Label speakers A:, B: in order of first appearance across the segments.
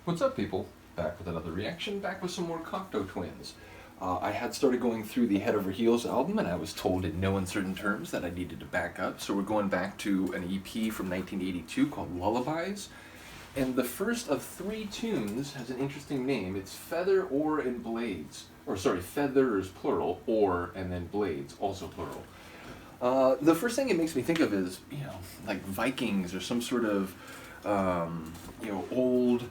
A: What's up, people? Back with another reaction, back with some more Cocteau Twins. I had started going through the Head Over Heels album, and I was told in no uncertain terms that I needed to back up, so we're going back to an EP from 1982 called Lullabies. And the first of 3 tunes has an interesting name. It's Feather, Oar, and Blades. Or sorry, Feathers, plural, Oar, and then Blades, also plural. The first thing it makes me think of is, like Vikings or some sort of, old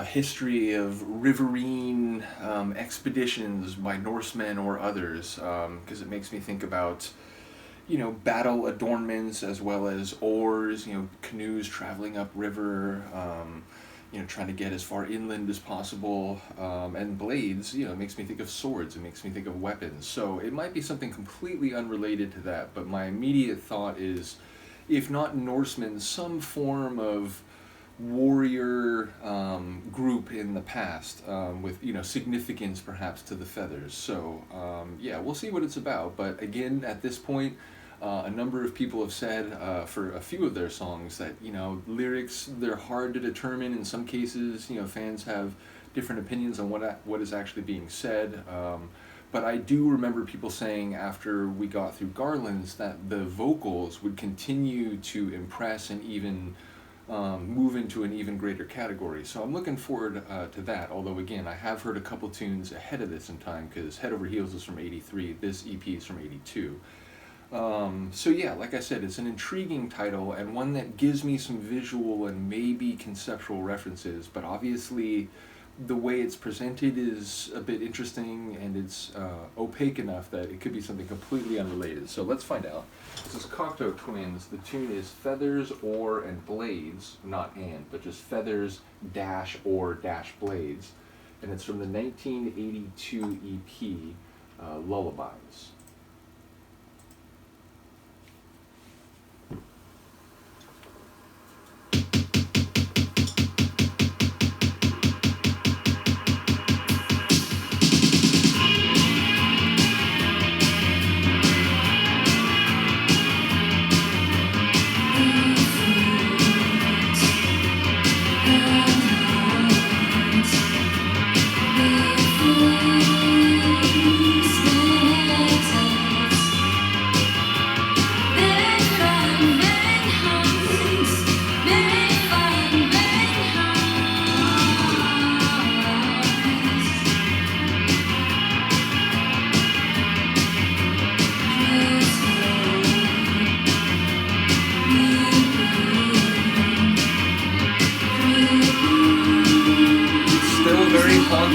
A: history of riverine expeditions by Norsemen or others, because it makes me think about, battle adornments as well as oars, canoes traveling upriver, trying to get as far inland as possible, and blades, it makes me think of swords, it makes me think of weapons. So it might be something completely unrelated to that, but my immediate thought is, if not Norsemen, some form of warrior group in the past, with significance perhaps to the feathers. So yeah, we'll see what it's about. But again, at this point, a number of people have said for a few of their songs that lyrics, they're hard to determine in some cases. Fans have different opinions on what is actually being said. But I do remember people saying after we got through Garlands that the vocals would continue to impress and even move into an even greater category. So I'm looking forward to that, although again, I have heard a couple tunes ahead of this in time, because Head Over Heels is from 83, this EP is from 82. So yeah, like I said, it's an intriguing title, and one that gives me some visual and maybe conceptual references, but obviously the way it's presented is a bit interesting, and it's opaque enough that it could be something completely unrelated. So let's find out. This is Cocteau Twins. The tune is Feathers, Oar, and Blades, not and, but just Feathers, dash, Oar, dash, Blades. And it's from the 1982 EP, Lullabies.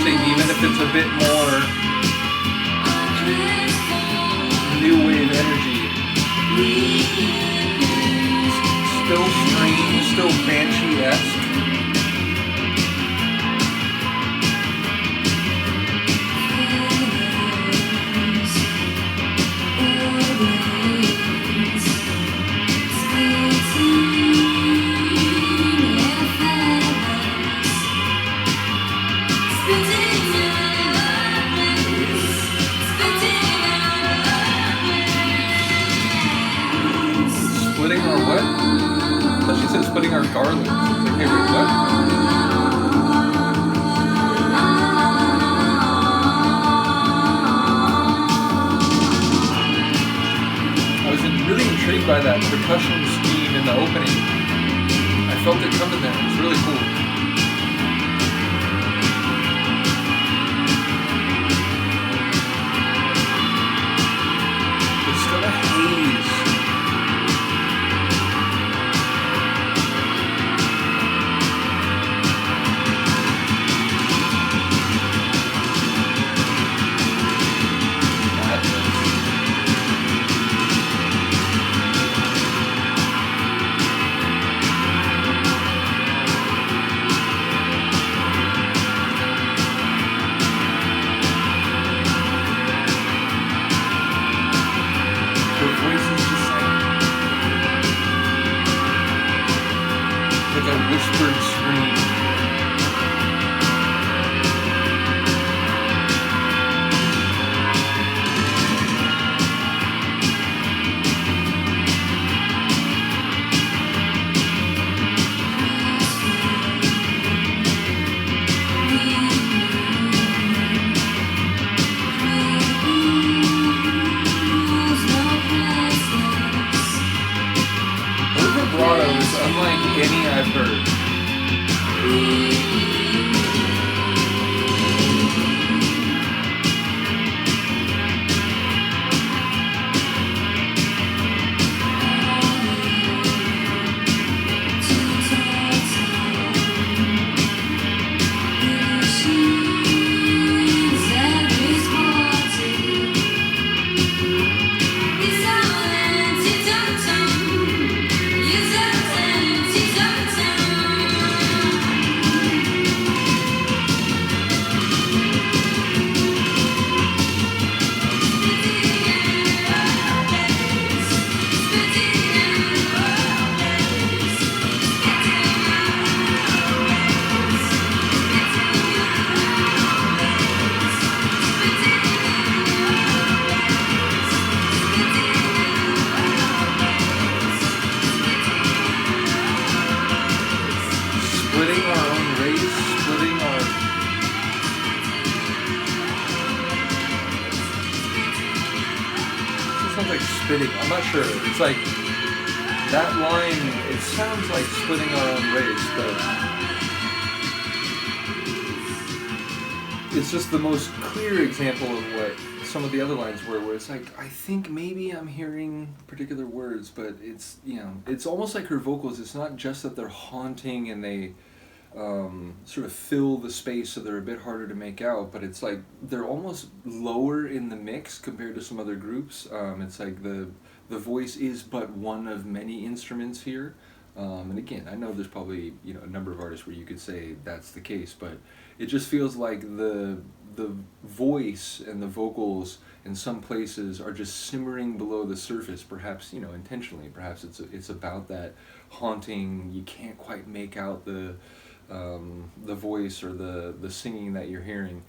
A: Even if it's a bit more new wave energy. Still strange, still banshee-esque. Splitting our what? I thought she said splitting our garlands. Okay, wait, what? I was really intrigued by that percussion scheme in the opening. I felt it coming there. It was really cool. It's still a haze. phrase splitting on. It sounds like spitting. I'm not sure. It's like that line. It sounds like splitting our own race, but it's just the most clear example of what some of the other lines were, where it's like, I think maybe I'm hearing particular words, but it's, it's almost like her vocals. It's not just that they're haunting and they sort of fill the space so they're a bit harder to make out, but it's like they're almost lower in the mix compared to some other groups. It's like the voice is but one of many instruments here. And again, I know there's probably a number of artists where you could say that's the case, but it just feels like the voice and the vocals in some places are just simmering below the surface, perhaps intentionally. Perhaps it's about that haunting. You can't quite make out the voice or the singing that you're hearing.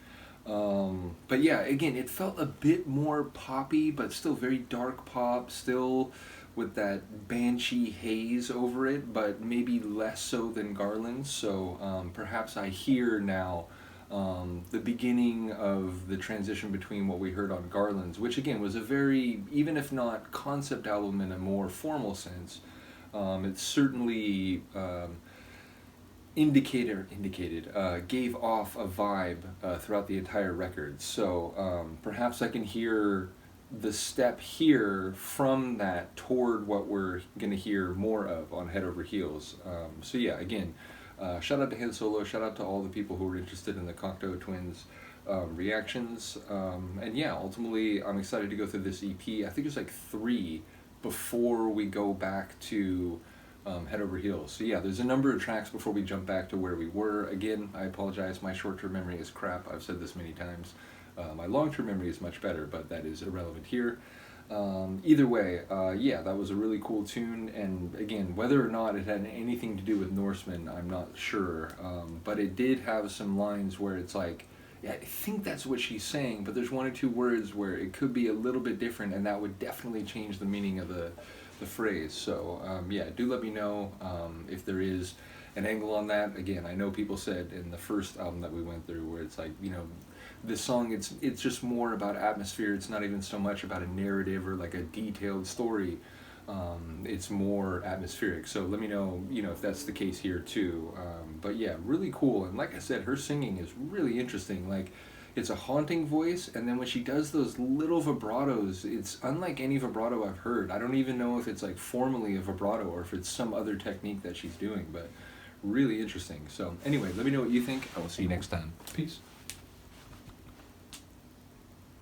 A: But yeah, again, it felt a bit more poppy, but still very dark pop, still with that banshee haze over it, but maybe less so than Garlands. So perhaps I hear now the beginning of the transition between what we heard on Garlands, which again was a very, even if not concept album in a more formal sense, it certainly gave off a vibe throughout the entire record. So perhaps I can hear the step here from that toward what we're going to hear more of on Head Over Heels. So yeah, again, shout out to Han Solo, shout out to all the people who were interested in the Cocteau Twins reactions. And yeah, ultimately I'm excited to go through this EP. I think there's like 3 before we go back to Head Over Heels. So yeah, there's a number of tracks before we jump back to where we were. Again, I apologize, my short-term memory is crap. I've said this many times. My long-term memory is much better, but that is irrelevant here. Either way, yeah, that was a really cool tune, and again, whether or not it had anything to do with Norsemen, I'm not sure, but it did have some lines where it's like, yeah, I think that's what she's saying, but there's 1 or 2 words where it could be a little bit different, and that would definitely change the meaning of the phrase. So yeah, do let me know if there is an angle on that. Again, I know people said in the first album that we went through where it's like, this song, it's just more about atmosphere. It's not even so much about a narrative or like a detailed story. It's more atmospheric. So let me know, if that's the case here too. But yeah, really cool. And like I said, her singing is really interesting. Like, it's a haunting voice, and then when she does those little vibratos, it's unlike any vibrato I've heard. I don't even know if it's like formally a vibrato or if it's some other technique that she's doing, but really interesting. So anyway, let me know what you think. I will see you next time. Peace.